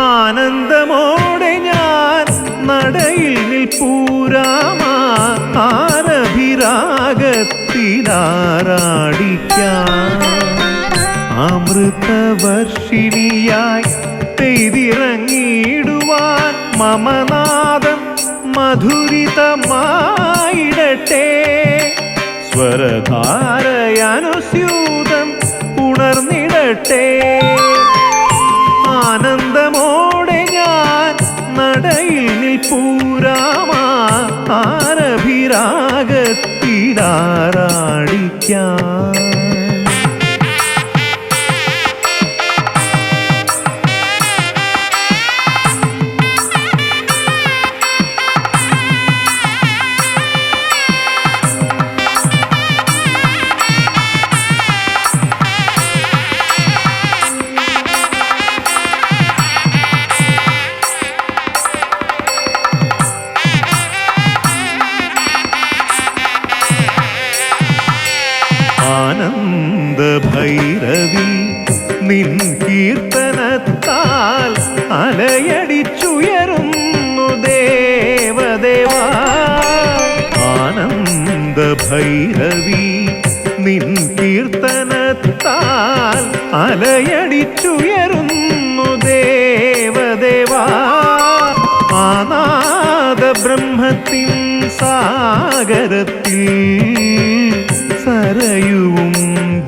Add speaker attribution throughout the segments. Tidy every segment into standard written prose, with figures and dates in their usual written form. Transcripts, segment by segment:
Speaker 1: ആനന്ദമോടെ ഞാൻ നടയിൽ നിൽപ്പൂരാമാ ആരഭിരാഗത്തിലാറാടിക്കാം. അമൃതവർഷിണിയായി പെയ്തിറങ്ങിടുവാൻ മമനാദം മധുരിതമായിടട്ടെ. സ്വരധാരയനുസ്യൂതം ഉണർന്നിടട്ടെ. ആനന്ദമോടെ ഞാൻ നടയിൽ നിൽപ്പൂരാമാ ആരഭിരാഗത്തിലാറാടിക്കാം. ആനന്ദഭൈരവി നിൻ കീർത്തനത്താൽ അലയടിച്ചുയരുന്നു ദേവദേവാ. ആനന്ദഭൈരവി നിൻ കീർത്തനത്താൽ അലയടിച്ചുയരുന്നു ദേവദേവാ. ആനാദ ബ്രഹ്മത്തിൻ സാഗരത്തിൽ സരയുവും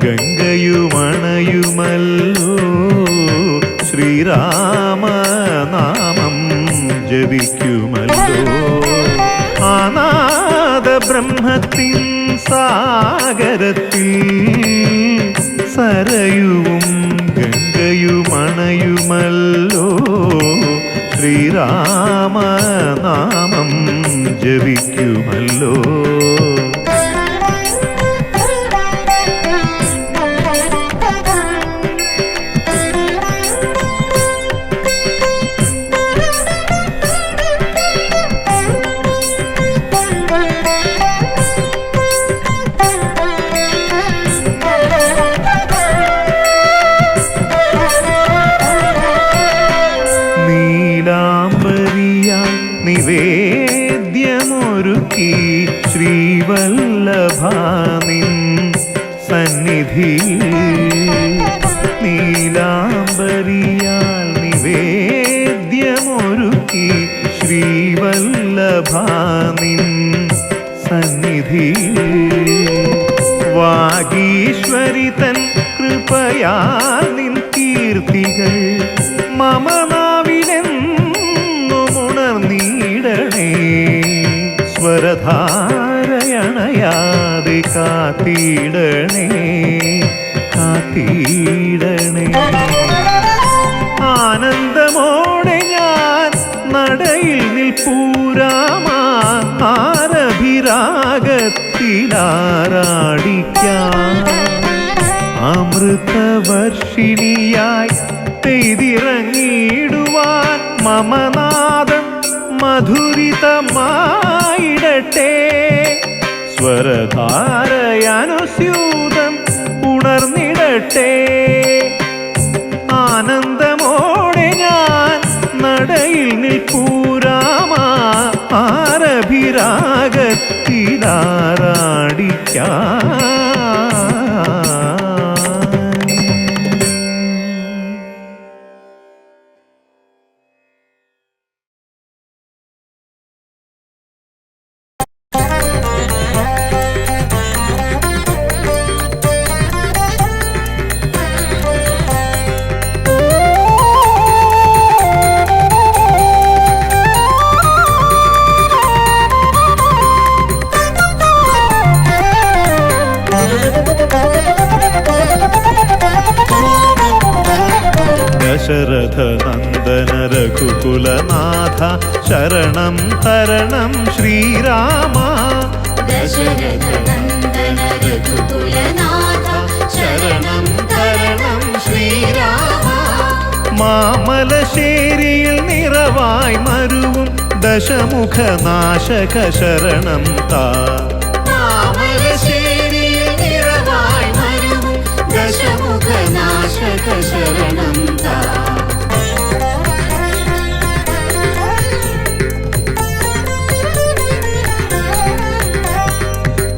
Speaker 1: ഗംഗയുമണയുമല്ലോ. ശ്രീരാമനാമം ജപിക്കുമല്ലോ. ആനാദ ബ്രഹ്മത്തിൻ സാഗരത്തിൽ സരയുവും ഗംഗയുമണയുമല്ലോ. ശ്രീരാമനാമം ജപിക്കുമല്ലോ. നിവേദ്യമൊരുക്കി ശ്രീവല്ലഭാനിൻ സന്നിധിയിൽ. നീലാംബരിയാൽ നിവേദ്യമൊരുക്കി ശ്രീവല്ലഭാനിൻ സന്നിധിയിൽ. വാഗീശ്വരി തൻ കൃപയാൽ നിൻ കീർത്തികൾ മമ നാവിലെന്നുമുണർന്നിടണേ. സ്വരധാരയണയാതെ കാത്തിടണേ കാത്തിടണേ. ആനന്ദമോടെ ഞാൻ നടയിൽ നിൽപ്പൂരാമാ ആരഭിരാഗത്തിലാറാടിക്കാം. അമൃതവർഷിണിയായി പെയ്തിറങ്ങിടുവാൻ മമനാദം മധുരിതമായിടട്ടെ. സ്വരധാരയനുസ്യൂതം ഉണർന്നിടട്ടെ. ആനന്ദമോടെ ഞാൻ നടയിൽ നിൽപ്പൂരാമാ ആരഭിരാഗത്തിലാറാടിക്കാം. ദശരഥ നന്ദന രഘുകുലനാഥ ശരണം തരണം ശ്രീരാമ.
Speaker 2: ദശരഥ നന്ദന രഘുകുലനാഥ ശരണം തരണം ശ്രീരാമ.
Speaker 1: മാമലശ്ശേരിയിൽ നിറവായി മരുവും ദശമുഖനാശക ശരണം താ.
Speaker 2: മാമലശ്ശേരിയിൽ നിറവായി മരുവും ദശമുഖനാശക ശരണം താ.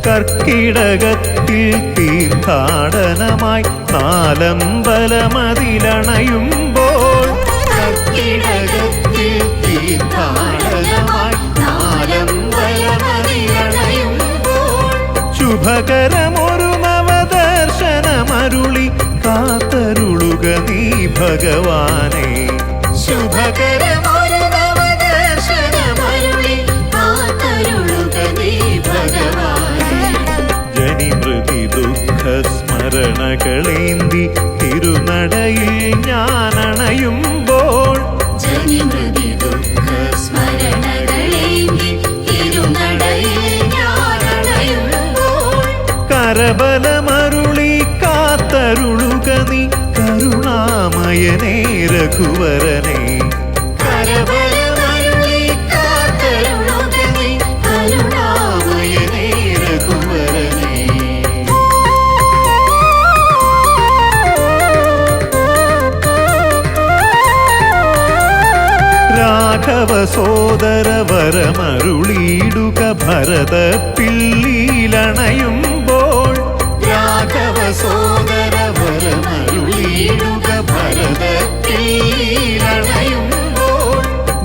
Speaker 1: കർക്കിടകത്തിൽ തീർത്ഥാടനമായി നാലമ്പലമതിലണയുമ്പോൾ.
Speaker 2: കർക്കിടകത്തിൽ തീർത്ഥാടനമായി നാലമ്പലമതിലണയുമ്പോൾ.
Speaker 1: ശുഭകരമൊരു നവദർശനമരുളി കാത്തരുളുക നീ ഭഗവാനെ.
Speaker 2: ശുഭകരമൊരു നവദർശനമരുളി കാത്തരുളുക നീ ഭഗവാനെ.
Speaker 1: ജനിമൃതി ദുഃഖ സ്മരണകളേന്തി തിരുനടയിൽ ഞാനണയുമ്പോൾ.
Speaker 2: ജനിമൃതി ദുഃഖ സ്മരണകളേന്തി തിരുനടയിൽ ഞാനണയുമ്പോൾ.
Speaker 1: കരബലമരുളി കാത്തരുളുക നീ കരുണാമയനേ രഘുവരനെ.
Speaker 2: കരബലമരുളി കാത്തരുളുക നീ കരുണാമയനേ രഘുവരനേ.
Speaker 1: രാഘവ സോദര വരമരുളിയിടുക ഭരത പിള്ളീലണയുമ്പോൾ.
Speaker 2: രാഘവ സോദര വരമരുളിയിടുക ഭരത പിള്ളീലണയുമ്പോൾ.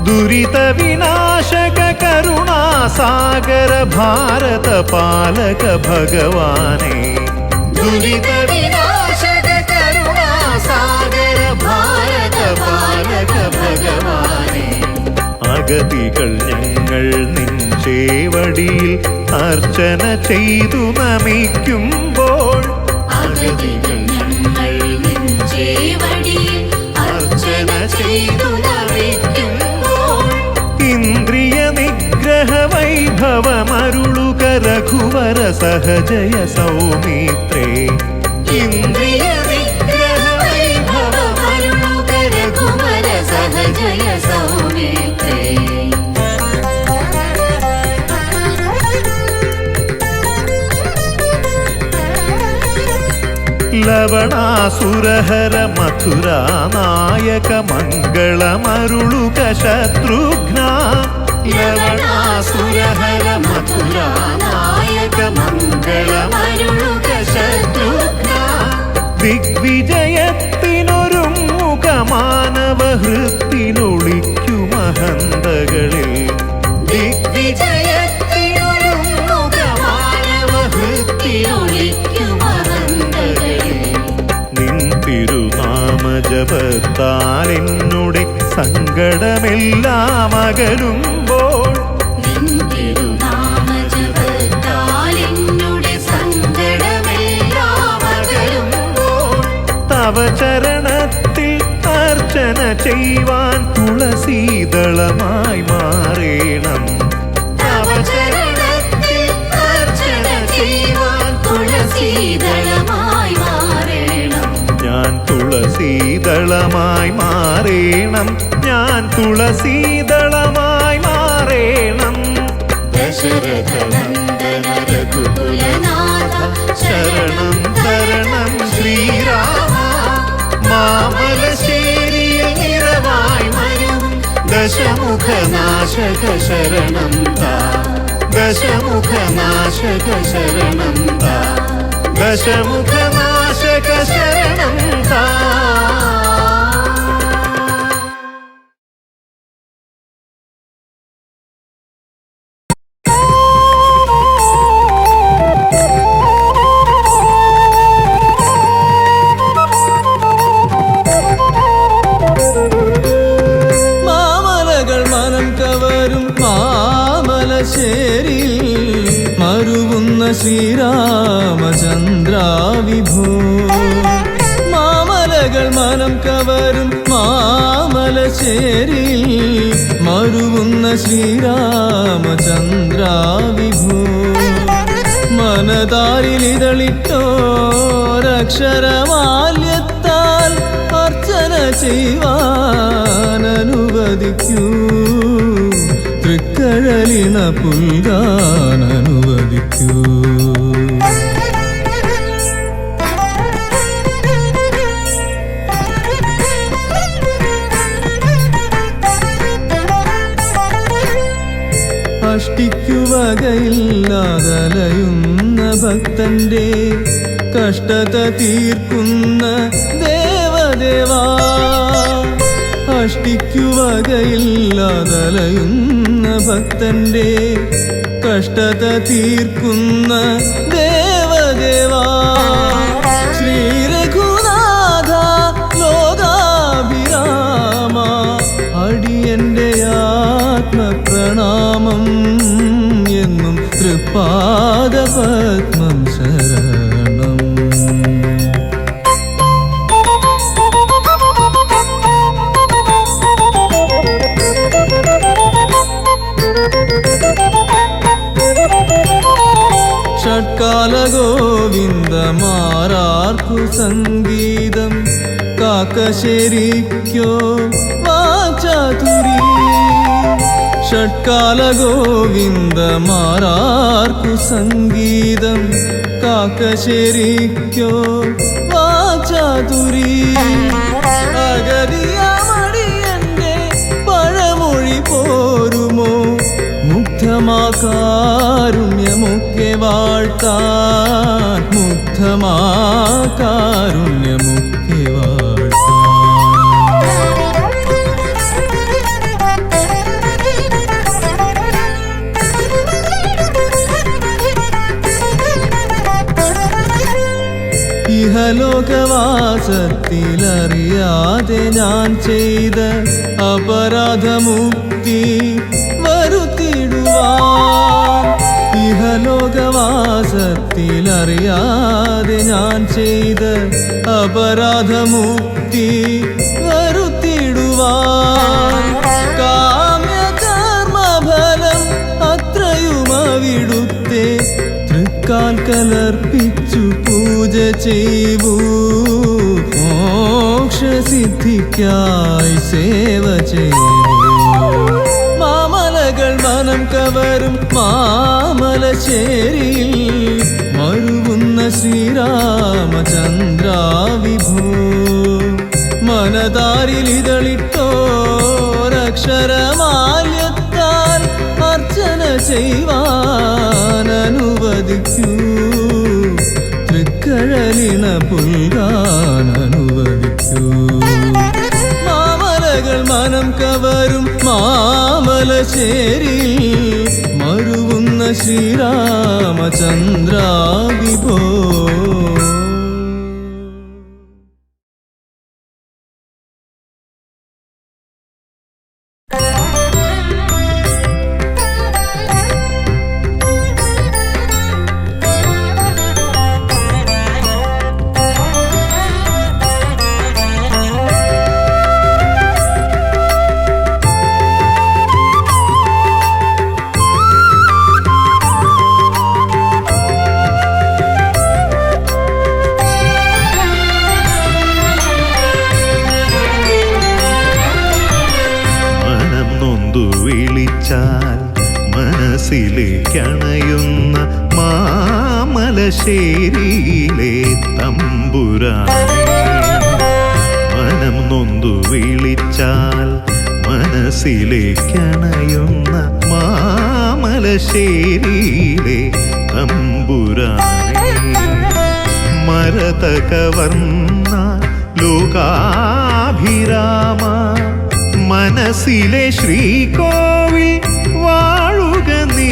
Speaker 1: ദുരിത വിനാശക കരുണാസാഗര ഭാരത പാലക ഭഗവാനെ.
Speaker 2: ദുരിത വിനാശക കരുണാസാഗര ഭാരത പാലക ഭഗവാനെ.
Speaker 1: അഗതികൾ ഞങ്ങൾ നിൻ ചേവടിയിൽ അർച്ചന ചെയ്തു നമിക്കുമ്പോൾ.
Speaker 2: അഗതികൾ ഞങ്ങൾ നിൻ ചേവടിയിൽ അർച്ചന ചെയ്തു നമിക്കുമ്പോൾ.
Speaker 1: ഇന്ദ്രിയ നിഗ്രഹ വൈഭവമരുളുക രഘുവര സഹജയ സൗമിത്രേ.
Speaker 2: ഇന്ദ്രിയ നിഗ്രഹ വൈഭവമരുളുക രഘുവര സഹജയ സൗമിത്രേ.
Speaker 1: ലവണാസുരഹര മഥുരാ നായക മംഗളമരുളുക ശത്രുഘ്ന.
Speaker 2: ലവണാസുരഹര മഥുരാ നായക മംഗളമരുളുക ശത്രുഘ്ന.
Speaker 1: ദിഗ്വിജയത്തിനൊരുങ്ങുക മാനവഹൃത്തിനൊളിക്കുമഹന്തകളിൽ.
Speaker 2: ദിഗ്വിജയത്തിനൊരുങ്ങുക മാനവഹൃത്തിനൊളിക്കുമഹന്തകളിൽ.
Speaker 1: നിൻ തിരുനാമജപത്താൽ എന്നുടെ സങ്കടമെല്ലാം അകലുമ്പോൾ.
Speaker 2: നിൻ തിരുനാമജപത്താൽ എന്നുടെ സങ്കടമെല്ലാം അകലുമ്പോൾ.
Speaker 1: തവ ചരണത്തിൽ അർച്ചന ചെയ്യുവാൻ തുളസീദളമായി മാറേണം.
Speaker 2: തവ ചരണത്തിൽ അർച്ചന ചെയ്യുവാൻ തുളസീദളമായി മാറേണം.
Speaker 1: ഞാൻ തുളസീദളമായി മാറേണം. ഞാൻ തുളസീദളമായി മാറേണം.
Speaker 2: ദശരഥ നന്ദന രഘുകുലനാഥ
Speaker 1: ശരണം തരണം ശ്രീരാമ. മാമലശ്ശേരിയിൽ നിറവായി മരും ദശമുഖനാശക ശരണം താ. ദശമുഖനാശക ശരണം താ. ദശമുഖനാശക ശരണം താ.
Speaker 3: മാമലകൾ മനം കവരും മാമലശ്ശേരിയിൽ മരുവുന്ന ശ്രീരാമചന്ദ്ര വിഭോ. മാമലകൾ മനം മാമലശ്ശേരിയിൽ മരുവുന്ന ശ്രീരാമചന്ദ്ര വിഭോ മനതാരിലിതളിട്ടോരക്ഷരമാല്യത്താൽ അർച്ചന ചെയ്യുവാനനുവദിക്കൂ തൃക്കഴലിണ പുൽകാനനുവദിക്കൂ അഷ്ടിക്കുവകയില്ലാതലയുന്ന ഭക്തന്റെ കഷ്ടത തീർക്കുന്ന ദേവദേവാ അഷ്ടിക്കുവകയില്ലാതലയുന്ന ഭക്തന്റെ കഷ്ടത തീർക്കുന്ന ദേവദേവാ ശ്രീ രഘുനാഥ ലോകാഭിരാമ അടിയന്റെ ആത്മപ്രണാമം എന്നും തൃപ്പാദപത്മം ശരണം ഷട്കാല ഗോവിന്ദമാരാർക്കു സംഗീതം കാക്കശേരിക്കോ വാചാതുരി ഷട്കാല ഗോവിന്ദമാരാർക്കു സംഗീതം കാക്കശേരിക്കോ വാചാതുരി അഗതിയാമടിയന്റെ പഴമൊഴി പോരുമോ മുഗ്ധമാകാരുണ്യമൊക്കെ വാഴ്ത്താൻ മുഗ്ധമാകാരുണ്യമൊക്കെ വാഴ്ത്താൻ ഇഹലോകവാസത്തിലറിയാതെ ഞാൻ ചെയ്ത അപരാധമുക്തി വരുത്തിടുവാൻ ഇഹലോകവാസത്തിലറിയാതെ ഞാൻ ചെയ്ത അപരാധമുക്തി വരുത്തിടുവാൻ കാമ്യകർമ്മഫലം അത്രയുമവിടുത്തെ തൃക്കാൽ കലർപ്പിച്ചു പൂജ ചെയ്യൂ മോക്ഷസിദ്ധിക്കായി സേവ ചെയ്യൂ മാമലകൾ മനം കവരും മാമലശ്ശേരിയിൽ മരുവുന്ന ശ്രീരാമചന്ദ്ര വിഭോ മനതാരിലിതളിട്ടോരക്ഷരമാല്യത്താൽ അർച്ചന ചെയ്യുവാനനുവദിക്കൂ തൃക്കഴലിണ പുൽകാനനുവദിക്കൂ മാമലകൾ മനം കവരും മാമലശ്ശേരിയിൽ മരുവുന്ന ശ്രീരാമചന്ദ്ര വിഭോ
Speaker 1: മനസ്സിലേക്കണയുന്ന മാമലശ്ശേരിയിലെ തമ്പുരാനെ മനം നൊന്തു വിളിച്ചാൽ മനസ്സിലേക്കണയുന്ന മാമലശ്ശേരിയിലെ തമ്പുരാനെ മരതകവർണ്ണ ലോകാഭിരാമ മനസ്സിലെ ശ്രീകോവിൽ വാഴുക നീ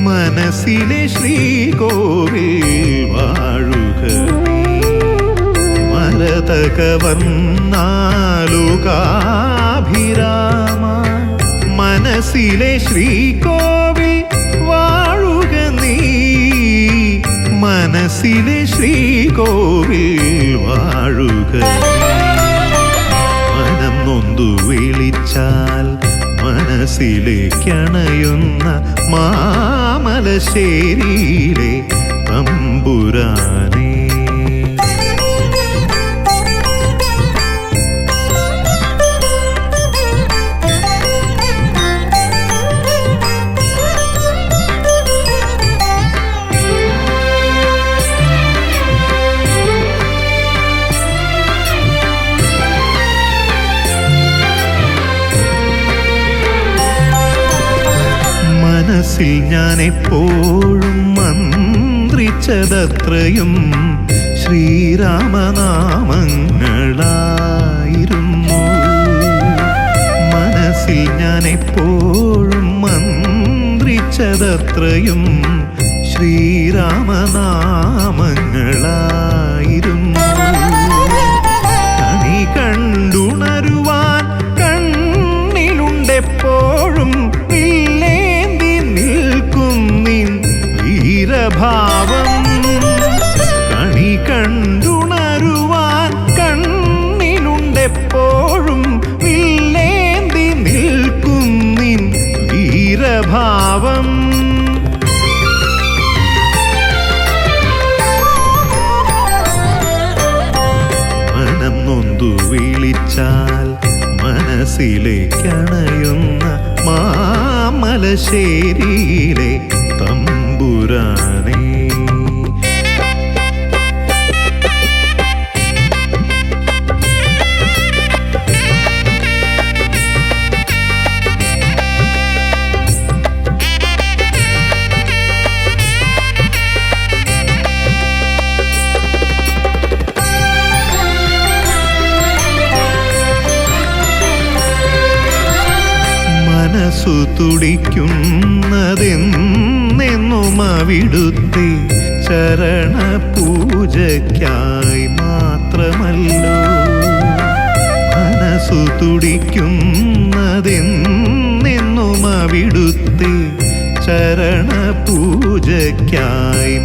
Speaker 1: മനസ്സിലെ ശ്രീകോവിൽ വാഴുക നീ മരതകവർണ്ണ ലോകാഭിരാമ മനസ്സിലെ ശ്രീകോവിൽ വാഴുക നീ മനസ്സിലെ ശ്രീകോവിൽ വാഴുക നീ നൊന്തു വിളിച്ചാൽ മനസ്സിലേക്കണയുന്ന മാമലശ്ശേരിയിലെ തമ്പുരാനേ. മനസ്സിൽ ഞാൻ എപ്പോഴും മന്ത്രിച്ചതത്രയും ശ്രീരാമനാമങ്ങളായിരുന്നു. മനസ്സിൽ ഞാൻ എപ്പോഴും മന്ത്രിച്ചതത്രയും ശ്രീരാമനാമങ്ങളായിരുന്നു. കണി കണ്ടുണരുവാൻ കണ്ണിലുണ്ടെപ്പോഴും ഭാവം. കണി കണ്ടുണരുവാൻ കണ്ണിലുണ്ടെപ്പോഴും വില്ലേന്തി നിൽക്കും നിൻ വീരഭാവം. മനം നൊന്തു വിളിച്ചാൽ മനസ്സിലേക്കണയുന്ന മാമലശ്ശേരിയിലെ തമ്പുരാനേ. മനസ്സു തുടിക്കുന്നതെന്നെന്നും അവിടുത്തെ ചരണപൂജയ്ക്കായി മാത്രമല്ലോ. മനസ്സു തുടിക്കുന്നതെന്നെന്നും അവിടുത്തെ ചരണപൂജയ്ക്കായി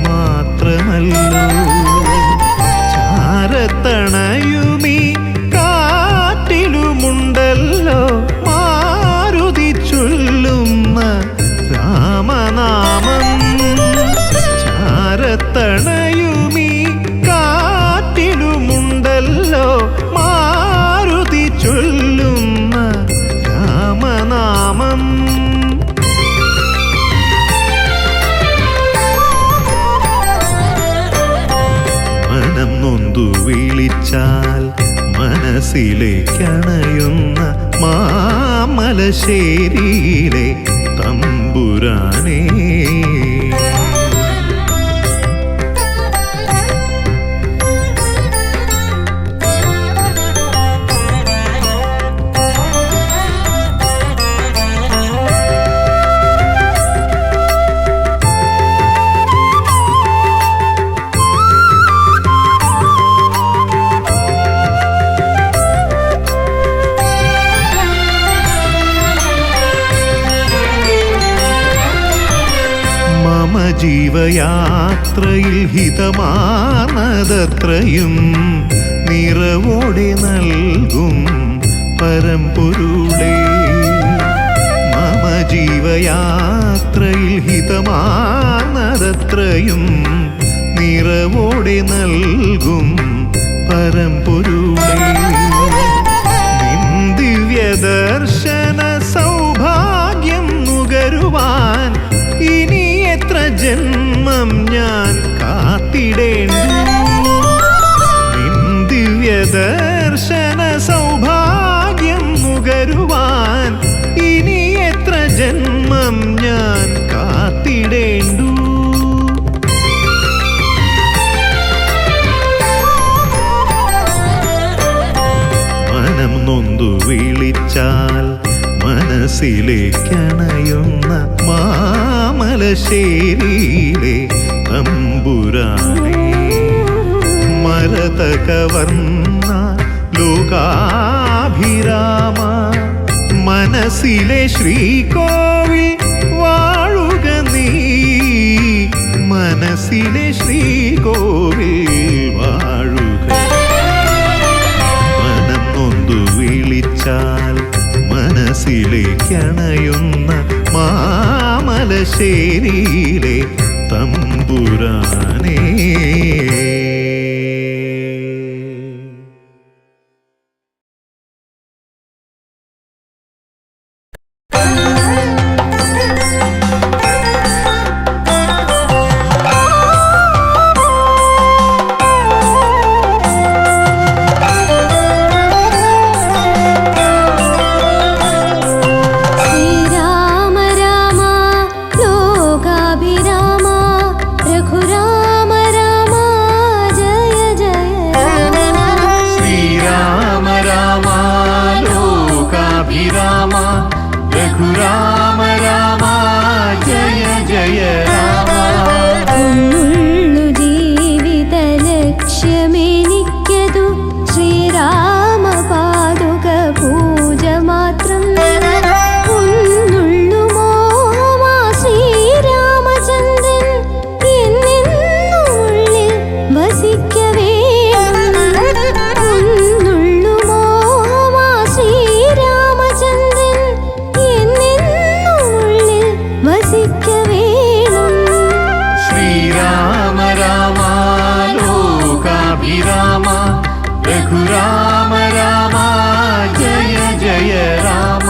Speaker 1: മാത്രമല്ലോ. ചാരത്തണയുമീ കാറ്റിലുമുണ്ടല്ലോ ചൊല്ലുന്ന രാമനാമം. ചാരത്തണയുമീ കാറ്റിലുമുണ്ടല്ലോ മാരുതി ചൊല്ലുന്ന രാമനാമം. മനം നൊന്തു വിളിച്ചാൽ മനസ്സിലേക്കണയുന്ന മാമലശ്ശേരിയിലെ തമ്പുരാനേ. ജീവയാത്രയിൽ ഹിതമാനതത്രയും നിറവോടെ നൽകും പരമ്പൊരുളേ. മമ ജീവയാത്രയിൽ ഹിതമാനതത്രയും നിറവോടെ നൽകും പരമ്പൊരുളേ. നിൻ ദിവ്യദർശന സൗഭാഗ്യം നുകരുവാൻ ഇനി എത്ര ജന്മം ഞാൻ കാത്തിടേണ്ടു. നിൻ ദിവ്യദർശന സൗഭാഗ്യം നുകരുവാൻ ഇനി എത്ര ജന്മം ഞാൻ കാത്തിടേണ്ടു. മനം നൊന്തു വിളിച്ചാൽ മനസ്സിലേക്കണയുന്ന മാമലശ്ശേരിയിലെ തമ്പുരാനേ. മരതകവർണ്ണ ലോകാഭിരാമ മനസ്സിലെ ശ്രീകോവിൽ വാഴുക നീ. മനസ്സിലെ ശ്രീകോവിൽ വാഴുക. മനം നൊന്തു വിളിച്ച വിളിച്ചാൽ മനസ്സിലേക്കണയുന്ന മാമലശ്ശേരിയിലെ തമ്പുരാനേ. രാമ രാമ ജയ ജയ രാമ.
Speaker 2: ഒന്നുള്ളു ജീവിത ലക്ഷ്യമെനിക്കതു ശ്രീരാമ പാദുക പൂജ മാത്രം. ഒന്നുള്ളു മോഹമാ ശ്രീരാമചന്ദ്രൻ എന്നെന്നുള്ളിൽ വസിക്കവേ. ഒന്നുള്ളു മോഹമാ ശ്രീരാമചന്ദ്രൻ വസിക്കവേ.
Speaker 1: ശ്രീരാമ രാമ ലോകാഭിരാമ രഘുരാമ രാമ ജയ ജയ രാമ.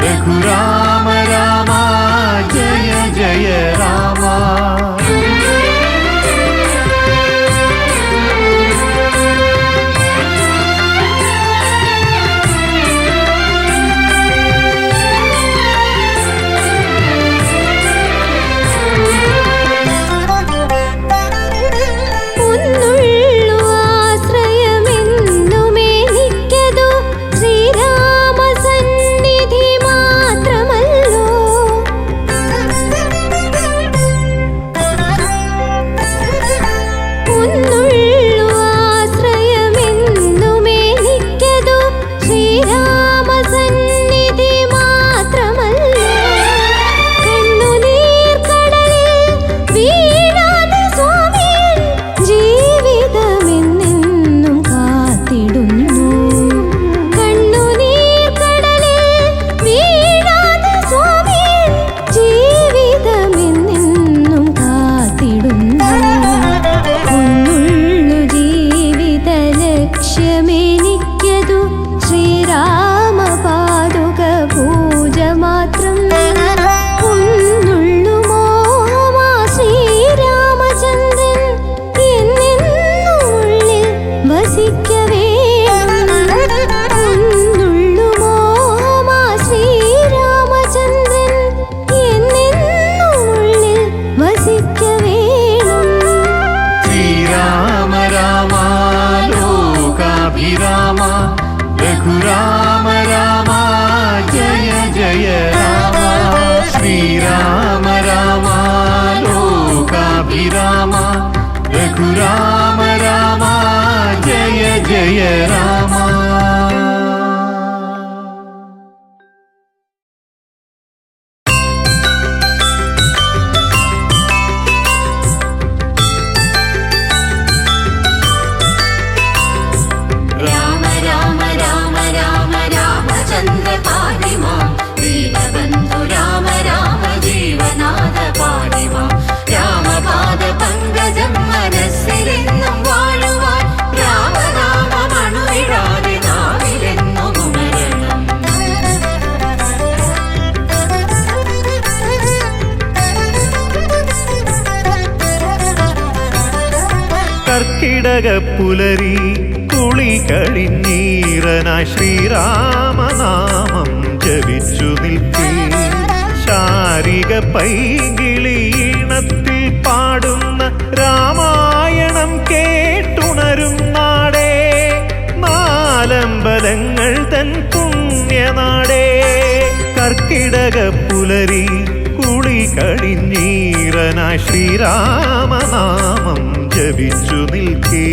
Speaker 1: രഘുരാമ രാമ ജയ ജയ രാമ. രഘുരാമ രാമ ജയ ജയ രാമ. ശ്രീരാമ രാമ ലോകാഭിരാമ രഘുരാമ രാമ ജയ ജയ രാമ.
Speaker 2: രാമ രാമ രാമ രാമ രാമചന്ദ്ര
Speaker 1: കർക്കിടകപ്പുലരി കുളി കഴിഞ്ഞീറനായി ശ്രീരാമനാമം ജപിച്ചു നിൽക്കേ ശാരിക പൈകിളീണത്തിൽ പാടുന്ന രാമായണം കേട്ടുണരും നാടേ നാലമ്പലങ്ങൾ തൻ പുണ്യനാടേ കർക്കിടകപ്പുലരി കുളി കഴിഞ്ഞീറനായി ശ്രീരാമനാമം ജപിച്ചു നിൽക്കേ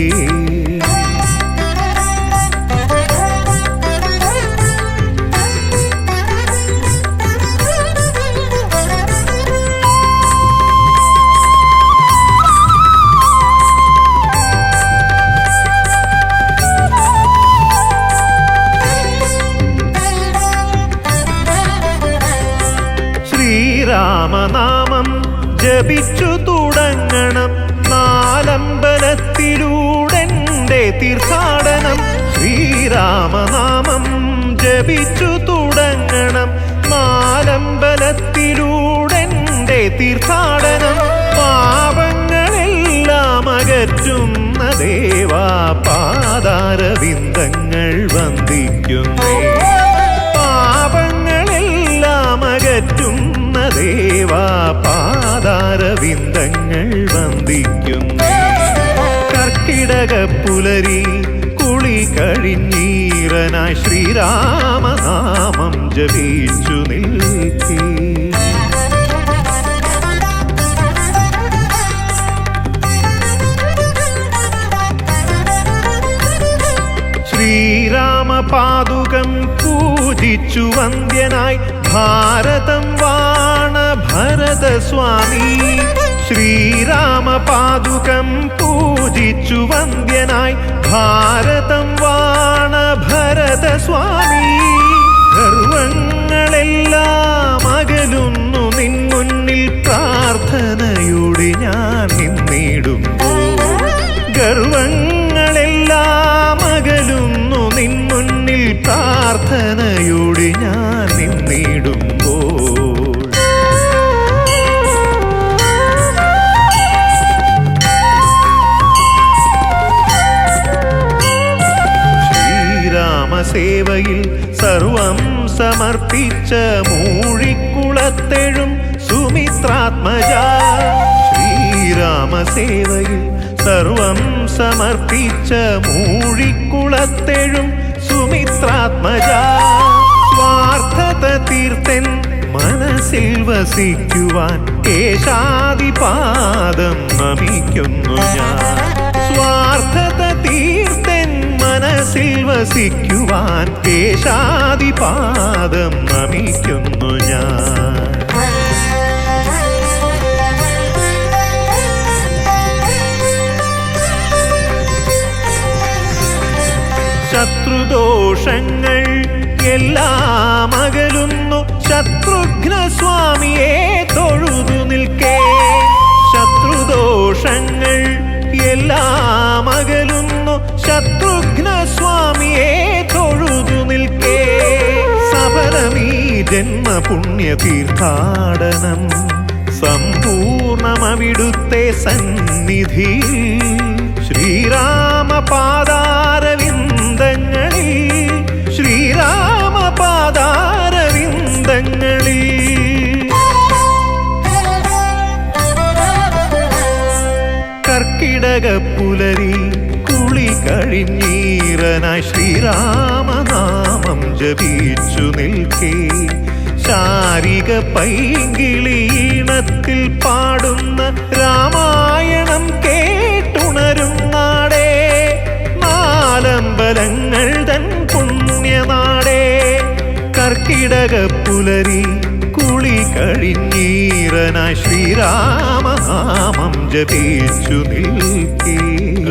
Speaker 1: ശ്രീരാമനാമം ജപിച്ചു തുടങ്ങണം നാലമ്പലത്തിലൂടെൻ്റെ തീർത്ഥാടനം ശ്രീരാമനാമം ജപിച്ചു തുടങ്ങണം നാലമ്പലത്തിലൂടെൻ്റെ തീർത്ഥാടനം പാപങ്ങളെല്ലാം അകറ്റുന്ന ദേവാ പാദാരവിന്ദങ്ങൾ വന്ദിക്കുന്നേ പാപങ്ങളെല്ലാം അകറ്റുന്ന ദേവാ പാദാരവിന്ദങ്ങൾ വന്ദിക്കുന്നേ കർക്കിടകപ്പുലരി കുളി കഴിഞ്ഞീറനായി ശ്രീരാമനാമം ജപിച്ചു നിൽക്കേ ശ്രീരാമപാദുകം പൂജിച്ചു വന്ദ്യനായി ഭാരതം വാണ ഭരതസ്വാമി ശ്രീരാമപാദുകം പൂജിച്ചു വന്ദ്യനായി ഭാരതം വാണ ഭരതസ്വാമി ഗർവങ്ങളെല്ലാം അകലുന്നു നിൻ മുന്നിൽ പ്രാർത്ഥനയോടെ ഞാൻ നിന്നിടുമ്പോൾ ഗർവങ്ങളെല്ലാം അകലുന്നു നിൻ മുന്നിൽ പ്രാർത്ഥനയോടെ ഞാൻ നിന്നിടുമ്പോൾ ശ്രീരാമസേവയിൽ സർവം സമർപ്പിച്ച മൂഴിക്കുളത്തെഴും സുമിത്രാത്മജ ശ്രീരാമസേവയിൽ സർവം സമർപ്പിച്ച മൂഴിക്കുളത്തെഴും സുമിത്രാത്മജ സ്വാർത്ഥത തീർത്തൻ മനസ്സിൽ വസിക്കുവാൻ കേശാദിപാദം നമിക്കുന്നു ഞാൻ സ്വാർത്ഥത തീർത്തൻ മനസ്സിൽ വസിക്കുവാൻ കേശാദിപാദം നമിക്കുന്നു ഞാൻ ശത്രുദോഷങ്ങൾ എല്ലാം അകലുന്നു ശത്രുഘ്നസ്വാമിയെ തൊഴുതു നിൽക്കേ ശത്രുദോഷങ്ങൾ എല്ലാം അകലുന്നു ശത്രുഘ്നസ്വാമിയെ തൊഴുതു നിൽക്കേ സഫലമീ ജന്മപുണ്യ തീർത്ഥാടനം സമ്പൂർണമവിടുത്തെ സന്നിധി ശ്രീരാമപാദാരവിന്ദങ്ങളിൽ ശ്രീരാമപാദാരവിന്ദങ്ങളിൽ കർക്കിടകപ്പുലരി കുളി കഴിഞ്ഞീറനായി ശ്രീരാമനാമം ജപിച്ചു നിൽക്കേ ശാരിക പൈകിളീണത്തിൽ പാടുന്ന രാമായണം കേട്ടുണരും നാടേ നാലമ്പലങ്ങൾ തൻ പുണ്യനാടേ കർക്കിടകപ്പുലരി കുളി കഴിഞ്ഞീറനായി ശ്രീരാമനാമം ജപിച്ചു നിൽക്കേ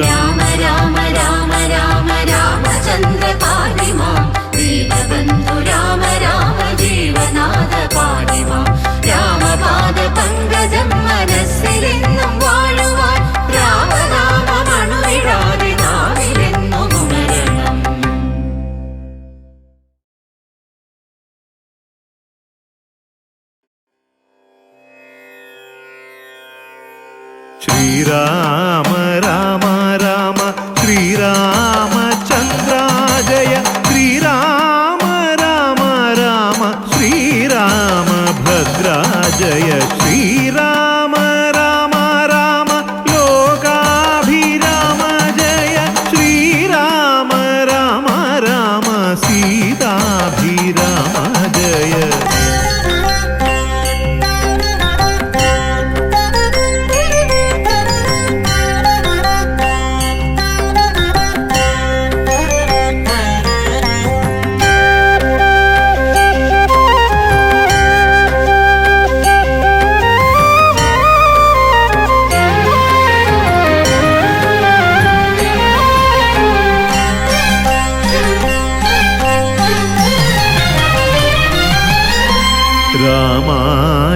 Speaker 4: രാമ രാമ രാമ രാമ രാമചന്ദ്ര പാടിമാം ദീനബന്ധു രാമ രാമ ജീവനാഥ പാടിമാം രാമപാദ പങ്കജം മനസ്സിലെന്നും വാഴുവാൻ രാമനാമമണുവിടാതെ നാവിലെന്നും ഉണരണം
Speaker 1: ശ്രീരാമ രാമ രാമ ജയ ശ്രീരാമ രാമ രാമ ലോകാഭിരാമ ജയ ശ്രീരാമ രാമ രാമ സീതാഭിരാമ ജയ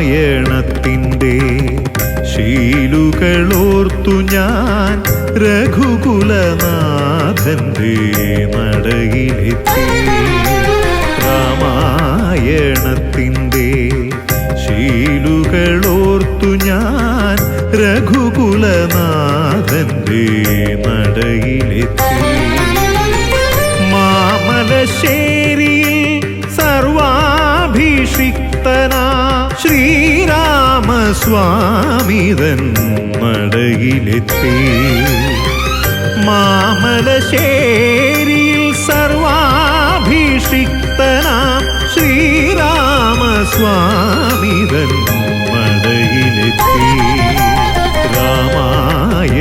Speaker 1: രാമായണത്തിൻ്റെ ശീലുകളോർത്തു ഞാൻ രഘുകുലനാഥൻ്റെ നടയിലെത്തി രാമായണത്തിൻ്റെ ശീലുകളോർത്തു ഞാൻ രഘുകുലനാഥൻ്റെ നടയിലെത്തി മാമലശ്ശേരിയിൽ സർവാഭിഷിക്തനാ ശ്രീരാമസ്വാമിതൻ നടയിലെത്തി മാമലശ്ശേരിയിൽ സർവാഭിഷിക്തനാം ശ്രീരാമസ്വാമിതൻ നടയിലെത്തി രാമായണത്തിൻ്റെ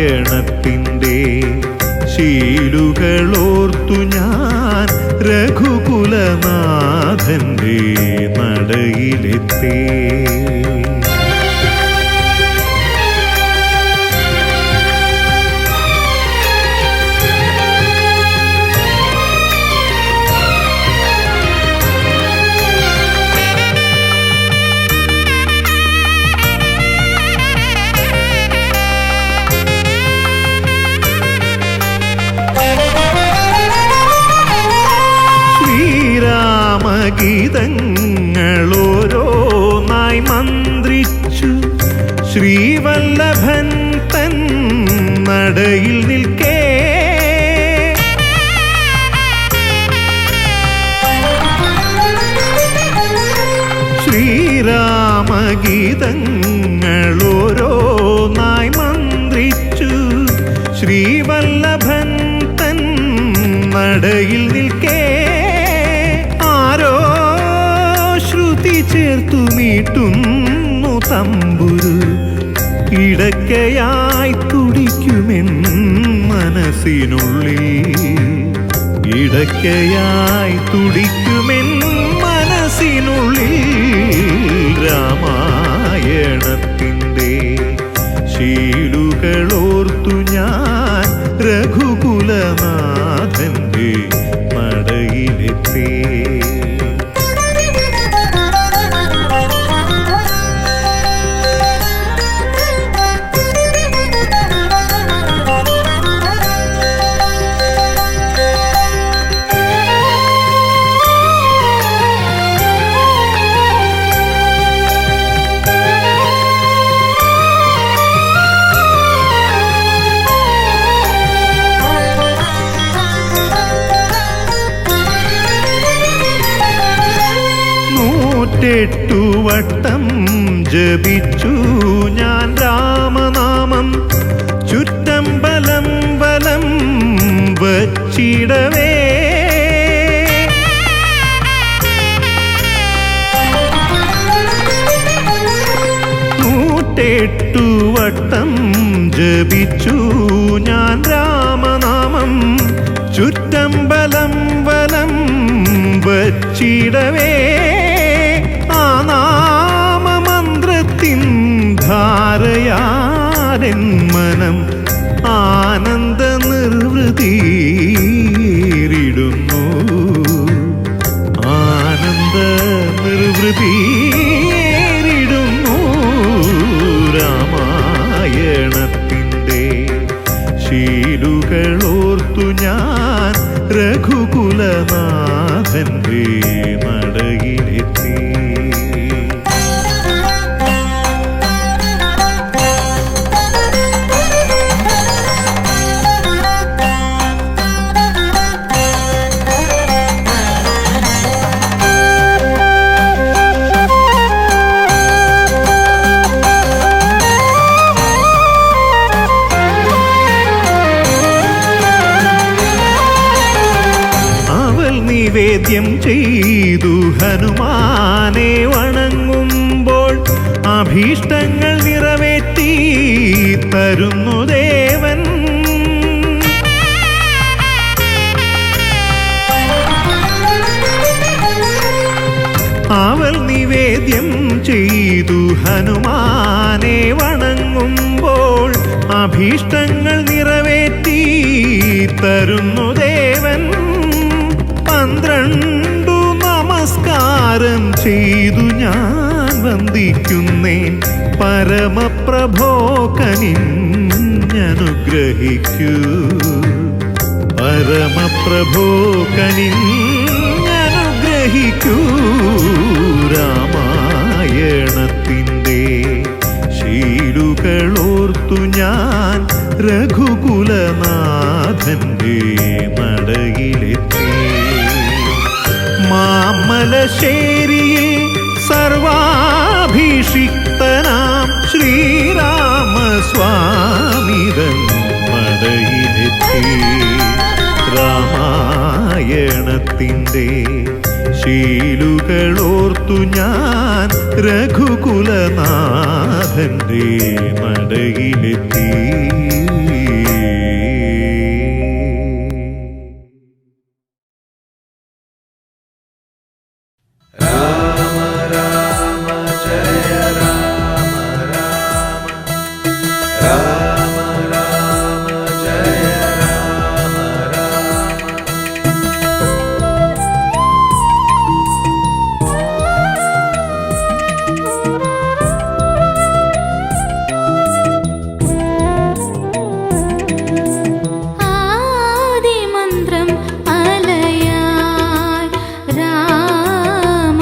Speaker 1: ശീലുകളോർത്തു ഞാൻ രഘുകുലനാഥൻ്റെ നടയിലെത്തി ഗീതങ്ങളോരോന്നായി മന്ത്രിച്ചു ശ്രീവല്ലഭൻ തൻ നടയിൽ നിൽക്കേ ശ്രീരാമഗീതങ്ങളോരോന്നായി മന്ത്രിച്ചു ശ്രീവല്ലഭൻ തൻ നടയിൽ നിൽക്കേ ചേർത്തു മീട്ടുന്നു തമ്പുരു ഇടയ്ക്കയായി തുടിക്കുമെൻ മനസ്സിനുള്ളിൽ ഇടയ്ക്കയായി തുടിക്കുമെൻ മനസ്സിനുള്ളിൽ രാമായണത്തിൻ്റെ ശീലുകളോർത്തു ഞാൻ രഘുകുലനാഥൻ്റെ നടയിലെത്തി വട്ടം ജപിച്ചു ഞാൻ രാമനാമം ചുറ്റമ്പലം വലം വച്ചിടവേ വട്ടം ജപിച്ചു ഞാൻ രാമനാമം ചുറ്റമ്പലം വലം വച്ചിടവേ നാമമന്ത്രത്തിൻ ധാരയാരൻ മനം ആനന്ദ നിർവൃതിയിടുന്നു ആനന്ദ നിർവൃതിയിടുന്നു രാമായണത്തിൻ്റെ ശീലുകളോർത്തു ഞാൻ രഘുകുലനാഥൻ്റെ നടയിലെത്തി നിവേദ്യം ചെയ്തു ഹനുമാനെ വണങ്ങുമ്പോൾ അഭീഷ്ടങ്ങൾ നിറവേറ്റി തരുന്നു ദേവൻ. അവൽ നിവേദ്യം ചെയ്തു ഹനുമാനെ വണങ്ങുമ്പോൾ അഭീഷ്ടങ്ങൾ നിറവേറ്റി തരുന്നു ദേവൻ. 12 നമസ്കാരം ചെയ്തു ഞാൻ വന്ദിക്കുന്നേൻ. പരമപ്രഭോ കനിഞ്ഞനുഗ്രഹിക്കൂ, പരമപ്രഭോ കനിഞ്ഞനുഗ്രഹിക്കൂ. രാമായണത്തിൻ്റെ ശീലുകളോർത്തു ഞാൻ രഘുകുലനാഥന്റെ നടയിലെത്തി. മാമലശ്ശേരിയിൽ സർവാഭിഷിക്തനാം ശ്രീരാമസ്വാമിതൻ നടയിലെത്തി. രാമായണത്തിൻ്റെ ശീലുകളോർത്തു ഞാൻ രഘുകുലനാഥന്റെ നടയിലെത്തി.
Speaker 2: ആദിമന്ത്രം അലയായി രാമ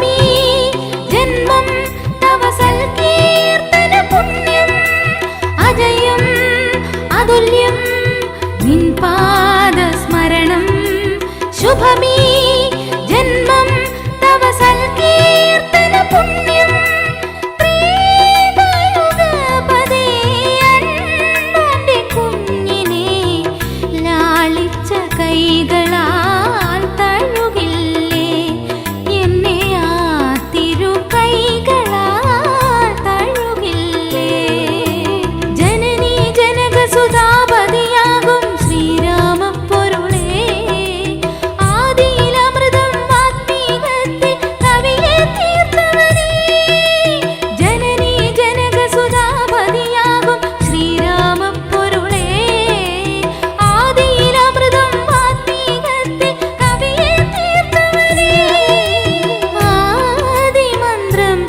Speaker 2: ശുഭമീ ജന്മം തവ സൽകീർത്തന പുണ്യം അജയം അതുല്യം നിൻ പാദസ്മരണം ശുഭമീ ജന്മം തവ സൽകീർത്തന പുണ്യം പ്രേമയുഗപദേ അൻപന്റെ കുഞ്ഞിനെ ലാളിച്ച കൈകളാൽ തഴുകില്ലേ എന്നെ ആ തിരു കൈകളാൽ തഴുകില്ലേ ജനനീ ജനകസുതാപതിയാകും ശ്രീരാമപ്പൊരുളേ ആദിയിലമൃതം വാത്മീകത്തിൽ കവിയെ തീർത്തവനേ ജനനീ ജനകസുതാപതിയാകും ശ്രീരാമപ്പൊരുളേ ആദിയിലമൃതം വാത്മീകത്തിൽ കവിയെ തീർത്തവനേ ആദിമന്ത്രം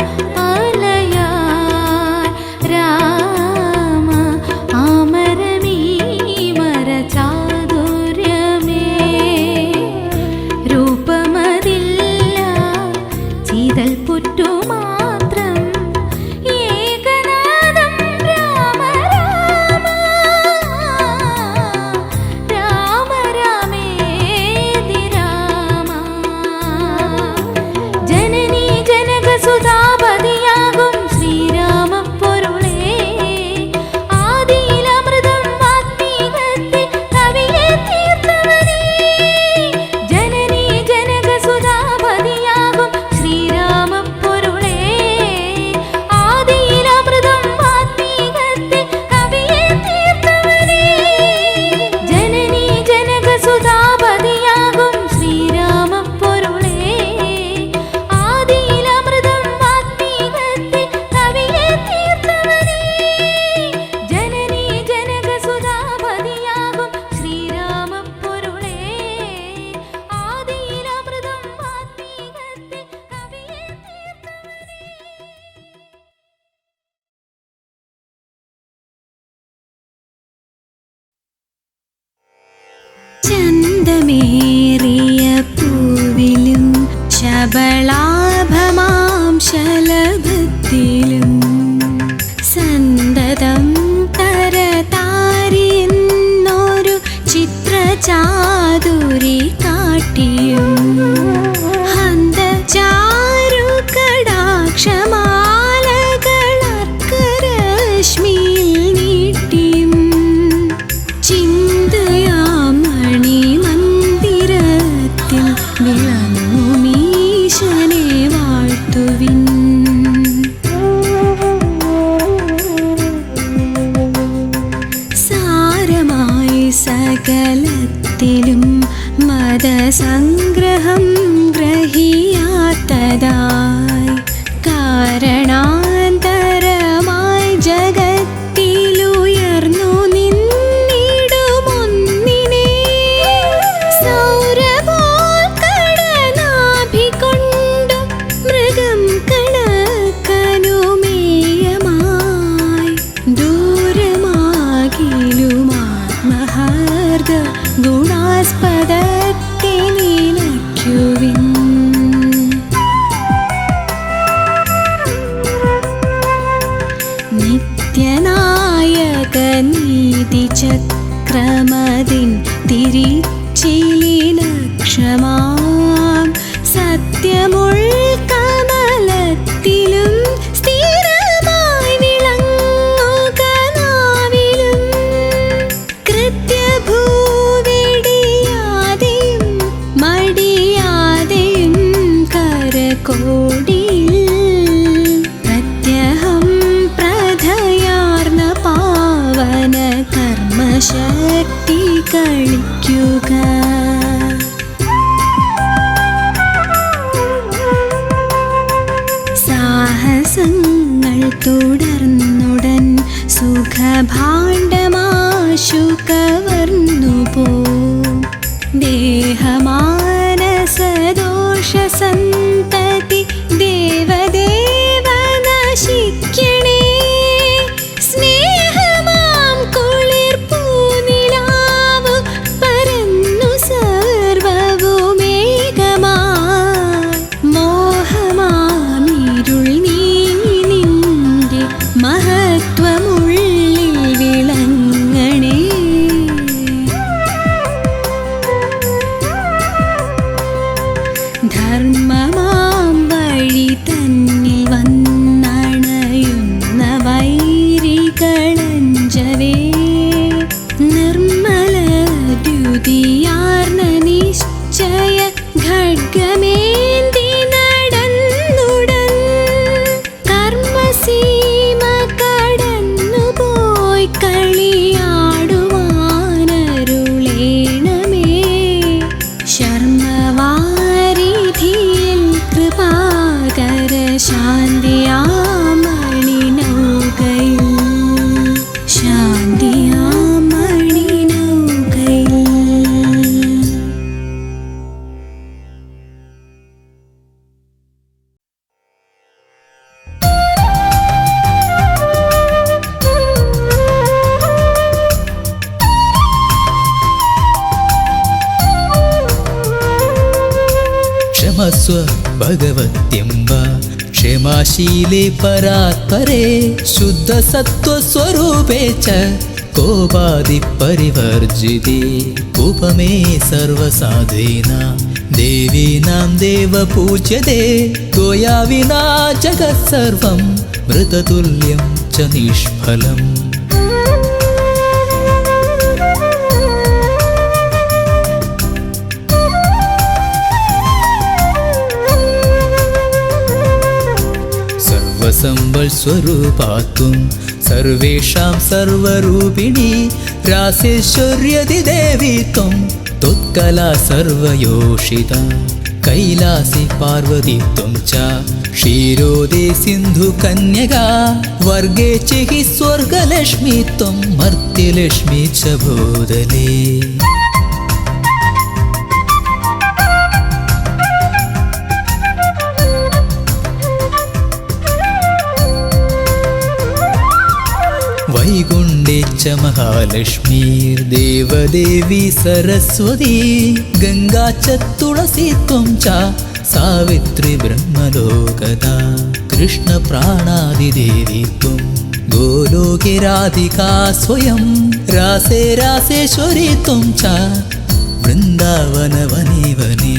Speaker 2: ആലയാൽ രാമ ആമരമീമര ചാതുര്യമേ രൂപമതില്ല ചീതൽ പുറ്റു മാത്രം ഏകനാദം രാമ രാമ രാമ രാമേതി രാമ ജനനീ ജനകസുതാപതിയാകും ശ്രീരാമപ്പൊരുളേ ആദിയിലമൃതം വാത്മീകത്തിൽ കവിയെ തീർത്തവനേ ജനനീ ജനകസുതാപതിയാകും ശ്രീരാമപ്പൊരുളേ ആദിയിലമൃതം വാത്മീകത്തിൽ കവിയെ തീർത്തവനേ ജനനീ ജനകസുതാപതിയാകും ശ്രീരാമപ്പൊരുളേ ആദിയിലമൃതം വാത്മീകത്തിൽ കവിയെ തീർത്തവനേ ജനനീ ജനകസുതാപതിയാകും ശ്രീരാമപ്പൊരുളേ ആദിയിലമൃതം വാത്മീകത്തിൽ കവിയെ ചന്തമേറിയ പൂവിലും ശബളാഭമാം ശലഭത്തിലും സന്തതം തരതാരിയെന്നൊരു ചിത്രചാതുരി കാട്ടിയും ഹന്തചാരു കടാക്ഷമാലകളർക്കരശ്മിയിൽ നീട്ടിയും ചിന്തയാം മണിമന്ദിരത്തിൽ വിളങ്ങുമീശനെ വാഴ്ത്തുവിൻ സാരമായി സകലത്തിലും മതസംഗ്രഹം ഗ്രഹിയാത്തതായി കാരണാന്തരമായി ജഗത്തിലുയർന്നു നിന്നിടുമൊന്നിനെ സൗരഭോൽ കടനാഭികൊണ്ടു മൃഗം കണക്കനുമേയമായി ദൂരമാകിലുമാത്മഹാർദ ഗുണാസ്പദത്തെ നിലയ്ക്കുവിൻ നിത്യനായക നീതിചക്രമതിൻ തിരിച്ചിലിലക്ഷമാം സത്യമുൾക്കമലത്തിലും സ്ഥിരമായി വിളങ്ങുക നാവിലും കൃത്യഭൂവിടിയാതെയും മടിയാതെയും കരകോടിയിൽ പ്രത്യഹം പ്രധയാർന്ന പാവന കർമ്മശക്തി കളിക്കുക സാഹസങ്ങൾ തുടർന്നുടൻ സുഖഭാണ്ഡമാശു കവർന്നു പോം ദേഹമാനസദോഷസന്തതി ദേവദേവ നശിക്കണേ സ്നേഹമാം കുളിർ പൂനിലാവു പരന്നു സർവവുമേകമായി മോഹമാ സാഗര ശാന്തിയാമണി നൗകയിൽ ശാന്തിയാമണി നൗകയിൽ.
Speaker 3: ക്ഷമസ്വ ഭഗവത്യംബ ക്ഷമാശീലേ പരാത്പരേ ശുദ്ധസത്വസ്വരൂപേ ച കോപാദിപരിവർജിതേ ഉപമേ സർവസാധൂനാം ദേവീനാം ദേവപൂജ്യതേ ത്വയാ വിനാ ജഗത്സർവം മൃതതുല്യം ച നിഷ്ഫലം. സർവസമ്പൽസ്വരൂപാത്വം സർവേഷാം സർവരൂപിണി രാസേശ്വര്യതി ദേവി ത്വം ത്വത്കലാ സർവയോഷിത കൈലാസി പാർവതി ത്വം ച ക്ഷീരോദേ സിന്ധു കന്യകാ വർഗേ ച ഹി സ്വർഗലക്ഷ്മി ത്വം മർത്യലക്ഷ്മി ച ഭൂതലേ. വൈകുണ്ഠേ ച മഹാലക്ഷ്മീർദേവദേവി സരസ്വതി ഗംഗാ ച തുളസി ത്വം ച സാവിത്രി ബ്രഹ്മലോകദാ കൃഷ്ണപ്രാണാദിദേവി ത്വം ഗോലോകേ രാധികാ സ്വയം രാസേ രാസേശ്വരി ത്വം ച വൃന്ദാവന വനേ വനേ.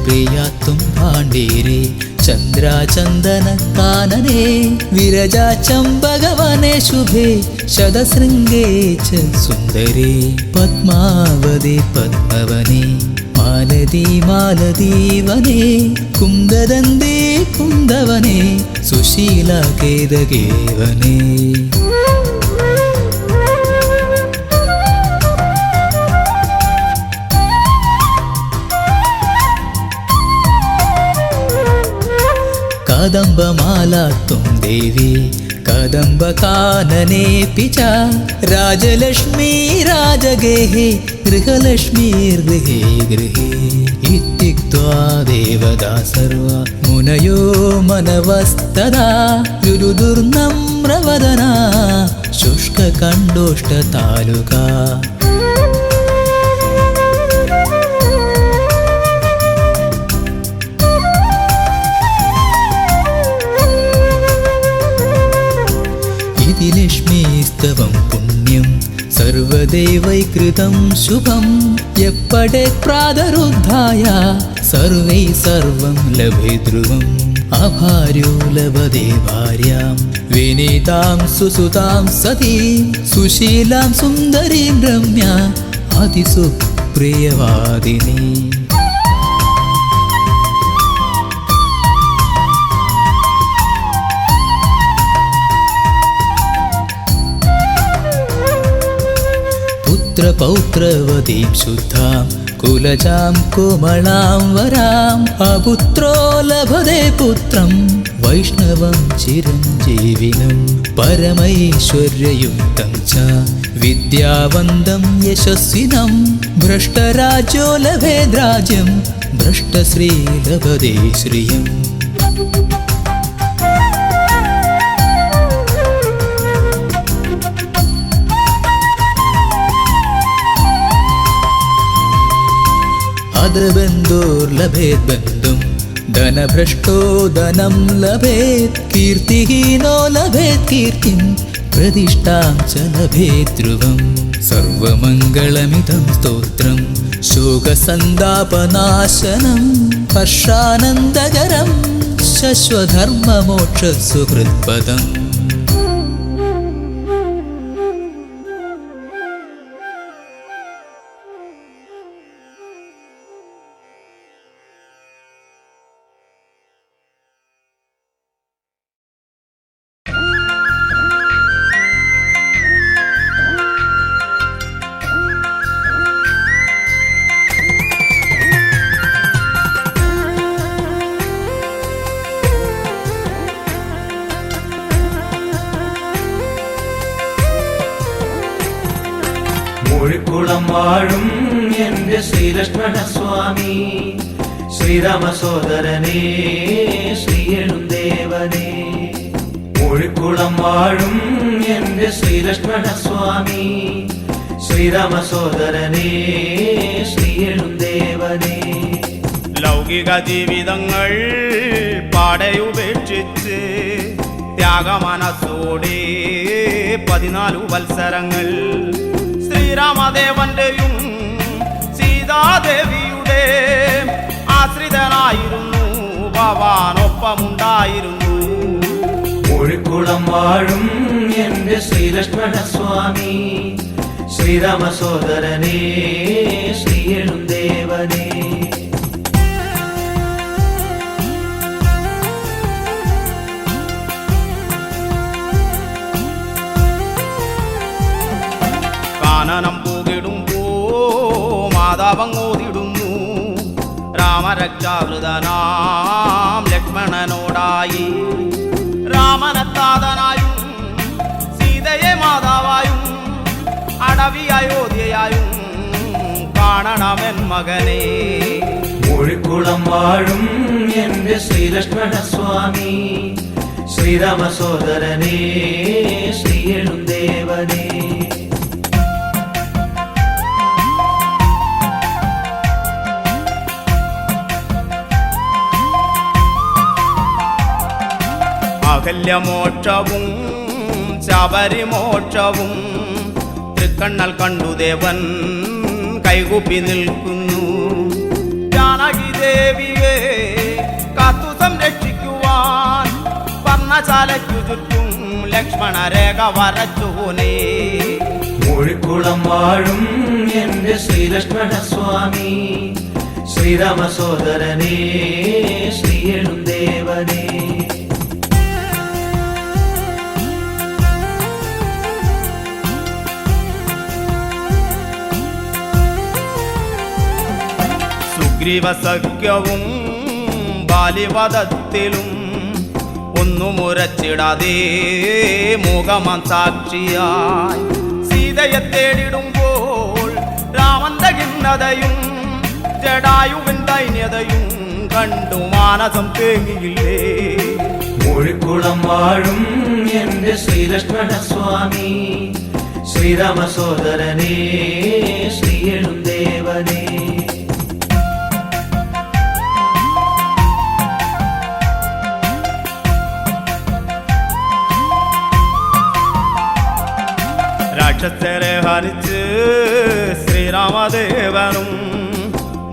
Speaker 3: പ്രിയാത്വം ഭാണ്ഡേരേ ചന്ദ്രാചന്ദന കാനനേ വിരജാ ചമ്പകവനേ ശുഭേ ശതശൃംഗേ ച സുന്ദരേ പദ്മാവതി പദ്മവനേ മാലതി മാലതീവനേ കുന്ദദന്തേ കുന്ദവനേ സുശീല കേതകേ വനേ. കദംബമാലാ ത്വം ദേവി കദംബകാനനേപി ച രാജലക്ഷ്മീ രാജഗേഹേ ഗൃഹലക്ഷ്മീർഗൃഹേ ഗൃഹേ ഇത്യുക്ത്വാ ദേവതാ സർവാ മുനയോ മനവസ്തദാ രുരുദുർനമ്രവദനാ ശുഷ്കകണ്ഠോഷ്ടതാലുകാ. ലക്ഷ്മീസ്തവം പുണ്യം സർവദേവൈകൃതം ശുഭം യപ്പഠേത് പ്രാതരുദ്ധായ സർവൈ സർവം ലഭേ ധ്രുവം അഭാര്യോ ലഭതേ ഭാര്യാം വിനീതാം സുസുതാം സതീം സുശീലാം സുന്ദരീം രമ്യ അതിസുപ്രിയവാദിനി. പൗത്രവതീം ശുദ്ധാം കുലജാം കോമളാം വരാം അപുത്രോ ലഭതേ പുത്രം വൈഷ്ണവം ചിരഞ്ജീവിനം പരമൈശ്വര്യയുക്തം ച വിദ്യാവന്തം യശസ്വിനം ഭ്രഷ്ടരാജ്യോ ലഭേദ്രാജ്യം ഭ്രഷ്ടശ്രീ ലഭതേ ശ്രിയം. ബന്ധോർലഭേത് ബന്ധും ധനഭ്രഷ്ടോ ധനം ലഭേത് കീർത്തിഹീനോ ലഭേത് കീർത്തിം പ്രതിഷ്ഠാം ച ലഭേത് ധ്രുവം സർവമംഗളമിദം സ്തോത്രം ശോകസന്താപനാശനം ഹർഷാനന്ദകരം ശശ്വധർമ്മമോക്ഷസുഹൃത്പദം.
Speaker 5: മൂഴിക്കുളം വാഴും എന്റെ ശ്രീലക്ഷ്മണ സ്വാമി, ശ്രീരാമ സോദരനേ ശ്രീയെഴുന്തേവനേ. മൂഴിക്കുളം വാഴും എന്റെ ശ്രീലക്ഷ്മണ സ്വാമി, ശ്രീരാമ സോദരനേ ശ്രീയെഴുന്തേവനേ.
Speaker 6: ലൗകിക ജീവിതങ്ങൾ പാടയുപേക്ഷിച്ച് ത്യാഗമനസ്സോടെ 14 വത്സരങ്ങൾ ശ്രീരാമദേവന്റെയും സീതാദേവിയുടെ ആശ്രിതനായിരുന്നു, ഭവാനൊപ്പമുണ്ടായിരുന്നു.
Speaker 5: മൂഴിക്കുളം വാഴും എന്റെ ശ്രീലക്ഷ്മണ സ്വാമി, ശ്രീരാമ സോദരനേ ശ്രീയെഴുന്തേവനേ.
Speaker 6: കാനനം പൂകിടുമ്പോ മാതാവങ്ങോതിടുന്നു, രാമരക്ഷാവൃതനാം ലക്ഷ്മണനോടായി. രാമനത്താതനായും സീതയെ മാതാവായും അടവി അയോധ്യയായും കാണണമെൻ മകനെ.
Speaker 5: മൂഴിക്കുളം വാഴും എന്റെ ശ്രീലക്ഷ്മണ സ്വാമി, ശ്രീരാമ സോദരനേ ശ്രീയെഴുന്തേവനേ.
Speaker 6: അകല്യമോക്ഷവും ശബരിമോക്ഷവും തൃക്കണ്ണൽ കണ്ടു ദേവൻ കൈകൂപ്പി നിൽക്കുന്നു. ജാനകി ദേവിയെ കാത്തു സംരക്ഷിക്കുവാൻ വർണ്ണശാലയ്ക്കു ചുറ്റും ലക്ഷ്മണ രേഖ വരച്ചോനേ.
Speaker 5: മൂഴിക്കുളം വാഴും എന്റെ ശ്രീലക്ഷ്മണ സ്വാമി, ശ്രീരാമ സോദരനേ ശ്രീയെഴുന്തേവനേ.
Speaker 6: സുഗ്രീവസഖ്യവും ബാലിവധത്തിലും ഒന്നു മുരച്ചിടാതെ മൂകമാം സാക്ഷിയായി സീതയെ തേടിടുമ്പോൾ രാമന്റെ ഖിന്നതയും ജടായുവിൻ ദൈന്യതയും കണ്ടു മാനസം തേങ്ങിയില്ലേ.
Speaker 5: മൂഴിക്കുളം വാഴും എന്റെ ശ്രീലക്ഷ്മണ സ്വാമി, ശ്രീരാമ സോദരനേ ശ്രീയെഴുന്തേവനേ.
Speaker 6: രാക്ഷസരെ ഹരിച്ച് ശ്രീരാമദേവനും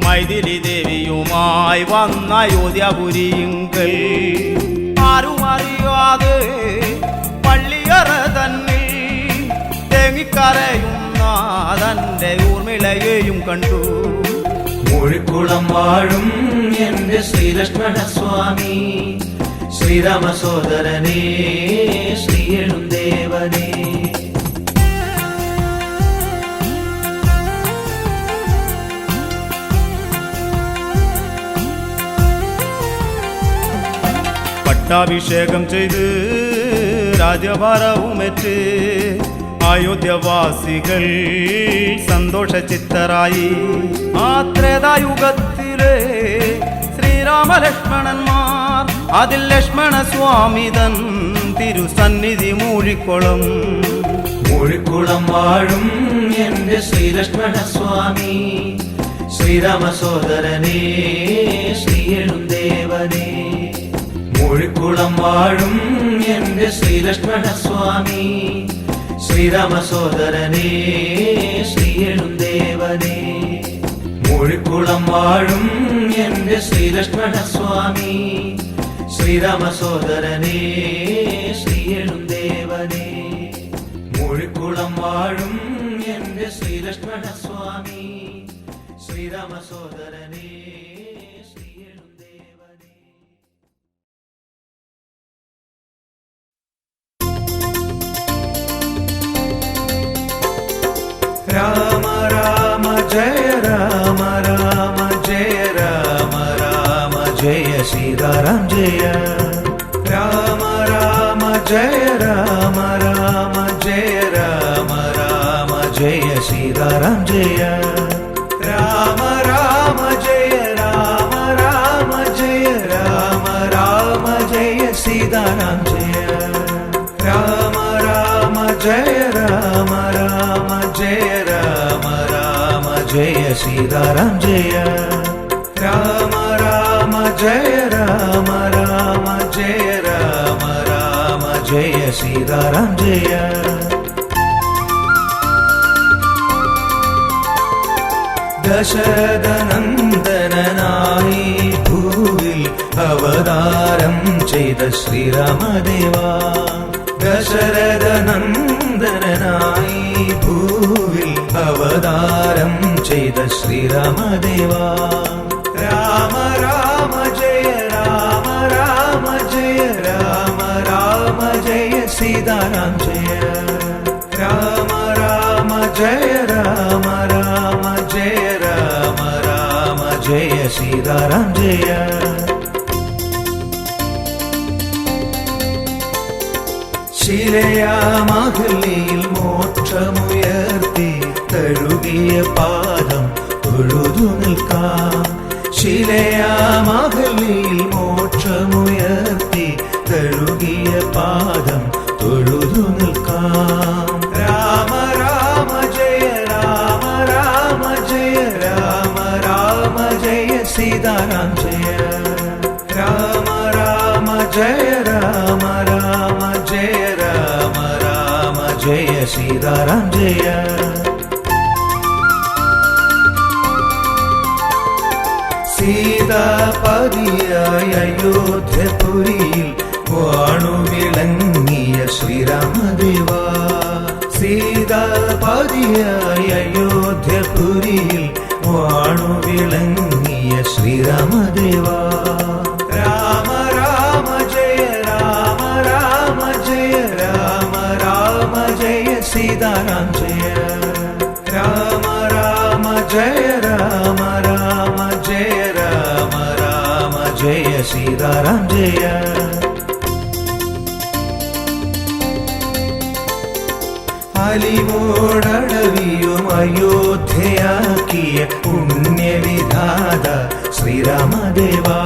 Speaker 6: മൈഥിലി ദേവിയുമായി വന്ന അയോധ്യപുരിയിങ്കൽ ആരും അറിയാതെ പള്ളിയറ തന്നിൽ തേങ്ങിക്കരയുന്ന തന്റെ ഊർമിളയെയും കണ്ടു.
Speaker 5: മൂഴിക്കുളം വാഴും എന്റെ ശ്രീലക്ഷ്മണ സ്വാമി, ശ്രീരാമ സോദരനേ ശ്രീയെഴുന്തേവനേ.
Speaker 6: പട്ടാഭിഷേകം ചെയ്ത് രാജ്യഭാരവുമേറ്റ് അയോധ്യവാസികൾ സന്തോഷചിത്തരായി. ആ ത്രേതായുഗത്തിലെ ശ്രീരാമലക്ഷ്മണന്മാർ, അതിൽ ലക്ഷ്മണ സ്വാമിതൻ തിരുസന്നിധി മൂഴിക്കുളം.
Speaker 5: മൂഴിക്കുളം വാഴും എന്റെ ശ്രീലക്ഷ്മണ സ്വാമി, ശ്രീരാമ സോദരനേ ശ്രീയെഴുന്തേവനേ. മൂഴിക്കുളം വാഴും എന്റെ ശ്രീലക്ഷ്മണ സ്വാമി, ശ്രീരാമ സോദരനേ ശ്രീയെഴുന്തേവനേ. മൂഴിക്കുളം വാഴും എന്റെ ശ്രീലക്ഷ്മണ സ്വാമി, ശ്രീരാമ സോദരനേ ശ്രീയെഴുന്തേവനേ. മൂഴിക്കുളം വാഴും എന്റെ ശ്രീലക്ഷ്മണ സ്വാമി, ശ്രീരാമ സോദരനേ ശ്രീയെഴുന്തേവനേ. രാമ രാമ ജയ രാമ രാമ ജയ രാമ രാമ ജയ സീതാരാം ജയ. രാമ രാമ ജയ രാമ രാമ ജയ രാമ രാമ जय सीताराम जय राम राम जय राम राम जय राम राम जय सीताराम जय राम राम जय राम राम जय राम राम जय सीताराम जय राम राम जय राम राम जय राम राम जय सीताराम जय ദശരഥനന്ദനായി ഭൂവിൽ അവതാരം ചെയ്ത ശ്രീരാമദേവാ ദശരഥനന്ദനായി ഭൂവിൽ അവതാരം ചെയ്ത ശ്രീരാമദേവാ രാമ രാമ ജയ രാമ രാമ ജയ രാമ രാമ ജയ സീതാരാം ജയ രാമ രാമ ജയ രാമ രാമ ജയ രാമ രാമ ജയ സീതാരാം ജയ ശിലയാമഹല്ലിയിൽ മോക്ഷമുയർത്തി തഴുകിയ പാദം തൊഴുതു നിൽക്കാം ശിലയാമഹല്ലിയിൽ മോക്ഷമുയർത്തി തഴുകിയ പാദം തൊഴുതു നിൽക്കാം രാമ രാമ ജയ രാമ രാമ ജയ രാമ രാമ ജയ സീതാരാം ജയ രാമ രാമ ജയ രാമ രാമ ജയ രാമ രാമ ജയ സീതാരാം ജയ സീതാപതിയായ അയോധ്യപുരിയിൽ വാണു വിളങ്ങിയ ശ്രീരാമദേവാ സീതാപതിയായ അയോധ്യപുരിയിൽ വാണു വിളങ്ങിയ ശ്രീരാമദേവാ രാമ രാമ ജയ രാമ രാമ ജയ രാമ രാമ ജയ സീതാരാം ജയ രാമ രാമ ജയ രാമ രാമ ജയ രാമ രാമ ജയ സീതാരാം ജയ അലിവോടടവിയും അയോധ്യയാക്കിയ പുണ്യവിധാത ശ്രീരാമദേവാ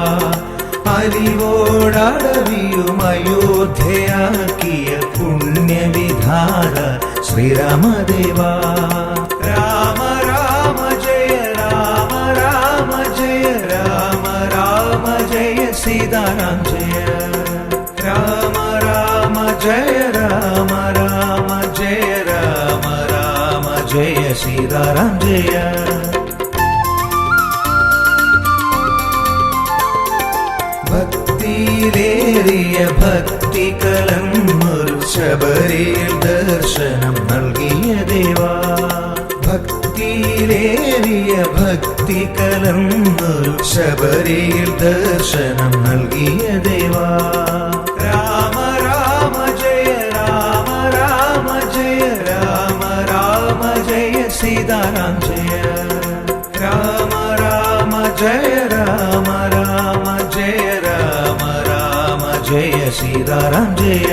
Speaker 5: അലിവോടടവിയും അയോധ്യയാക്കിയ പുണ്യവിധാത ശ്രീരാമദേവാ രാമ രാമ ജയ രാമ രാമ ജയ രാമ രാമ ജയ സീതാരാം ജയ രാമ രാമ ജയ രാമ രാമ ജയ രാമ രാമ ജയ സീതാരാം ജയ ഭക്തിയിലേറിയ ഭക്തി കലർന്നൊരു ശബരിയിൽ ദർശനം നൽകിയ ദേവാ ഭക്തിയിലേറിയ ഭക്തി കലർന്നൊരു ശബരിയിൽ ദർശനം നൽകിയ ദേവാ രാമ രാമ ജയ രാമ രാമ ജയ രാമ രാമ ജയ സീതാരാം ജയ രാമ രാമ ജയ രാമ രാമ ജയ രാമ രാമ ജയ സീതാരാം ജയ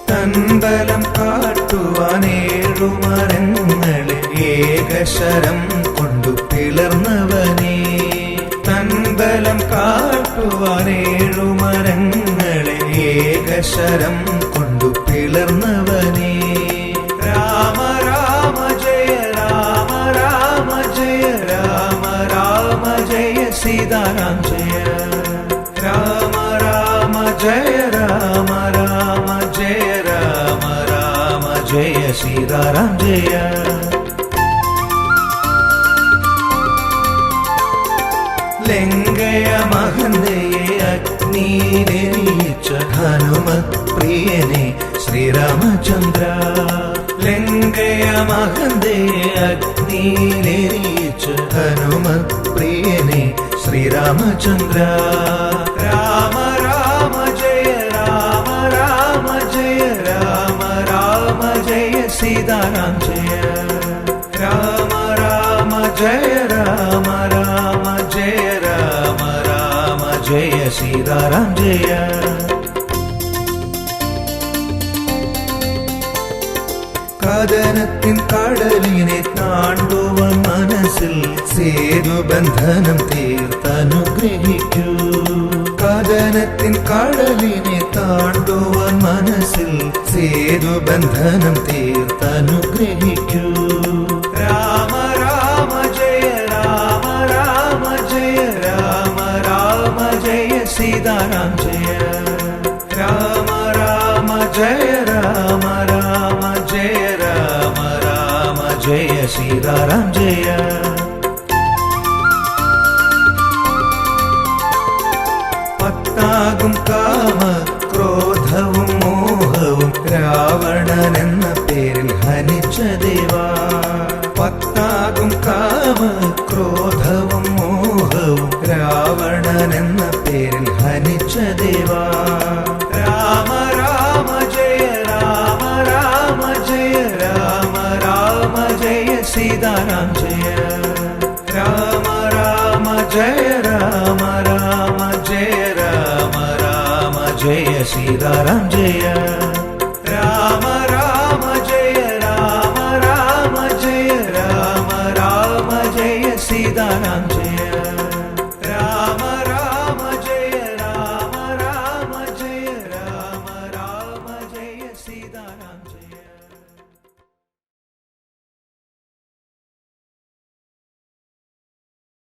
Speaker 5: തൻബലം കാട്ടുവാനേഴുമരങ്ങളിൽ ഏകശരം കൊണ്ടു പിളർന്നവനേ തൻബലം കാട്ടുവാനേഴുമരങ്ങളിൽ ഏകശരം കൊണ്ടു പിളർന്നവനേ രാമ രാമ ജയ രാമ രാമ ജയ രാമ രാമ ജയ സീതാരാം ജയ രാമ രാമ ജയ രാമ രാമ ജയ രാമ രാമ ജയ സീതാരാം ജയ ലങ്കയ മഹന്തയെ അഗ്നിയിലെരിയിച്ച ഹനുമത് പ്രിയനെ ശ്രീരാമചന്ദ്ര ലങ്കയ മഹന്തയെ അഗ്നിയിലെരിയിച്ച ഹനുമത് പ്രിയനെ ശ്രീരാമചന്ദ്ര രാമ രാമ ജയ രാമ രാമ ജയ രാമ രാമ ജയ സീതാരാം ജയ രാമ രാമ ജയ രാമ രാമ ജയ രാമ രാമ ജയ സീതാരാം ജയ കഥനത്തിൻ കടലിനെ താണ്ടുവാൻ മനസ്സിൽ സേതുബന്ധനം തീർത്തനുഗ്രഹിക്കൂ. കഥനത്തിൻ കടലിനെ താണ്ടുവാൻ മനസ്സിൽ സേതുബന്ധനം തീർത്തനുഗ്രഹിക്കൂ. രാമ രാമ ജയ രാമ രാമ ജയ രാമ രാമ ജയ സീതാരാം ജയ രാമ രാമ ജയ രാമ രാമ ജയ രാമ രാമ ജയ സീതാരാം ജയ. പത്താകും കാമ ക്രോധവും മോഹവും രാവണൻ എന്ന പേരിൽ ഹനിച്ച ദേവാ. പത്താകും കാമ ക്രോധവും മോഹവും രാവണൻ എന്ന പേരിൽ ഹനിച്ച ദേവാ. രാമ രാമ ജയ രാമ രാമ ജയ രാമ രാമ ജയ സീതാരാം ജയ രാമ രാമ ജയ രാമ രാമ ജയ രാമ രാമ ജയ സീതാരാം ജയ.